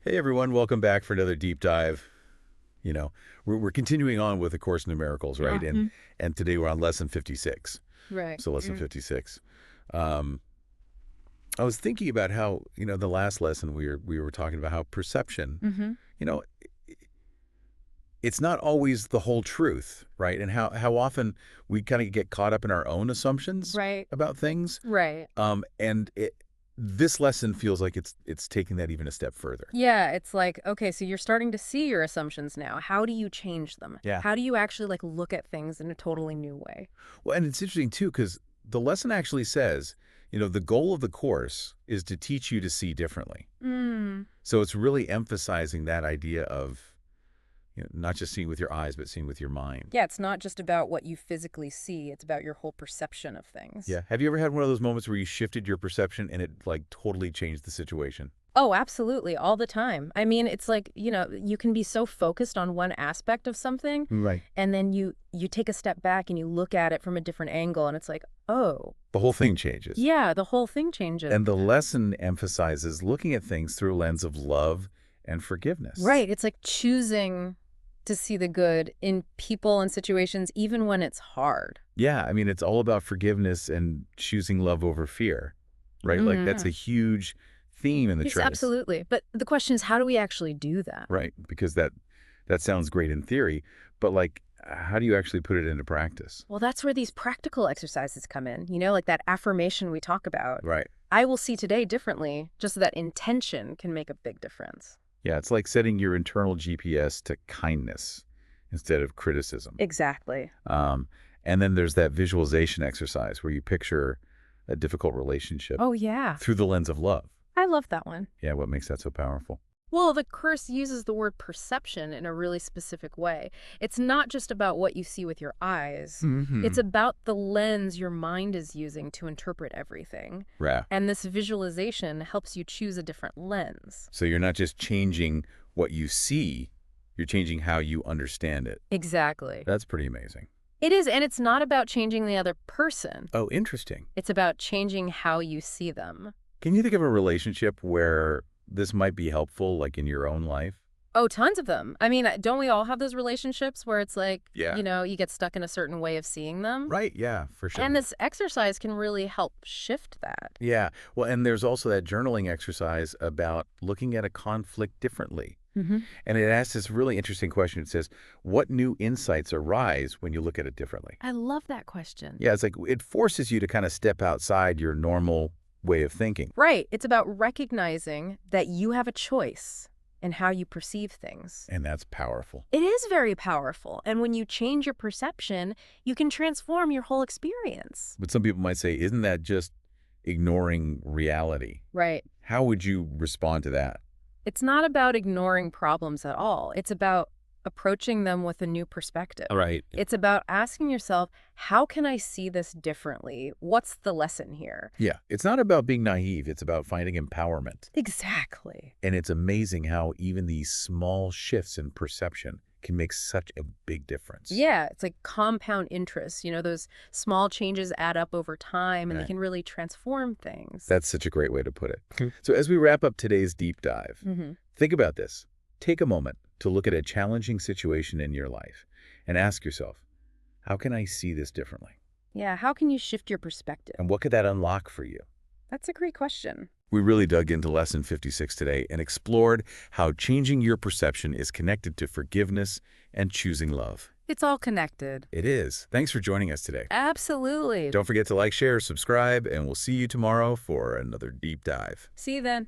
Hey everyone, welcome back for another deep dive. You know, we're continuing on with A Course in Miracles, right? And Mhm. and today we're on lesson 56. Right. So lesson 56. Um, I was thinking about how, the last lesson we were talking about how perception, Mhm. you know, it's not always the whole truth, right? And how often we kind of get caught up in our own assumptions Right. about things. Right. And this lesson feels like it's taking that even a step further. Yeah, it's like, okay, so you're starting to see your assumptions now. How do you change them? Yeah. How do you actually look at things in a totally new way? Well, and it's interesting too, because the lesson actually says, the goal of the course is to teach you to see differently. Mm. So it's really emphasizing that idea of, not just seeing with your eyes, but seeing with your mind. Yeah, it's not just about what you physically see, it's about your whole perception of things. Yeah. Have you ever had one of those moments where you shifted your perception and it like totally changed the situation? Oh, absolutely, all the time. I mean, it's like, you can be so focused on one aspect of something, Right. and then you take a step back and you look at it from a different angle, and it's like, oh, The whole thing changes. yeah, the whole thing changes. And the lesson emphasizes looking at things through a lens of love and forgiveness. Right. It's like choosing to see the good in people and situations, even when it's hard. Yeah. I mean, it's all about forgiveness and choosing love over fear, right? Like that's a Mhm. huge theme in the Yes, treatise. absolutely. But the question is, how do we actually do that? Right, because that sounds great in theory, but like how do you actually put it into practice? Well, that's where these practical exercises come in, like that affirmation we talk about. Right. I will see today differently, just so that intention can make a big difference. Yeah, it's like setting your internal GPS to kindness instead of criticism. Exactly. Um, and then there's that visualization exercise where you picture a difficult relationship Oh, yeah. through the lens of love. I love that one. Yeah, what makes that so powerful? Well, the curse uses the word perception in a really specific way. It's not just about what you see with your eyes. Hmm. It's about the lens your mind is using to interpret everything. Yeah. And this visualization helps you choose a different lens. So you're not just changing what you see, you're changing how you understand it. Exactly. That's pretty amazing. It is, and it's not about changing the other person. Oh, interesting. It's about changing how you see them. Can you think of a relationship where this might be helpful, like in your own life? Oh, tons of them. I mean, don't we all have those relationships where it's like, Yeah. you get stuck in a certain way of seeing them? Right. Yeah, for And sure. this exercise can really help shift that. Yeah. Well, and there's also that journaling exercise about looking at a conflict differently. Hmm. And it asks this really interesting question. It says, what new insights arise when you look at it differently? I love that question. Yeah, it's like it forces you to kind of step outside your normal way of thinking. Right. It's about recognizing that you have a choice in how you perceive things. And that's powerful. It is very powerful. And when you change your perception, you can transform your whole experience. But some people might say, isn't that just ignoring reality? Right. How would you respond to that? It's not about ignoring problems at all. It's about approaching them with a new perspective. Right. It's about asking yourself, how can I see this differently? What's the lesson here? Yeah, it's not about being naive. It's about finding empowerment. Exactly. And it's amazing how even these small shifts in perception can make such a big difference. Yeah, it's like compound interest. Those small changes add up over time and they Right. can really transform things. That's such a great way to put it. So as we wrap up today's deep dive, Hmm. think about this. Take a moment to look at a challenging situation in your life and ask yourself, how can I see this differently? Yeah, how can you shift your perspective? And what could that unlock for you? That's a great question. We really dug into lesson 56 today and explored how changing your perception is connected to forgiveness and choosing love. It's all connected. It is. Thanks for joining us today. Absolutely. Don't forget to like, share, subscribe, and we'll see you tomorrow for another deep dive. See you then.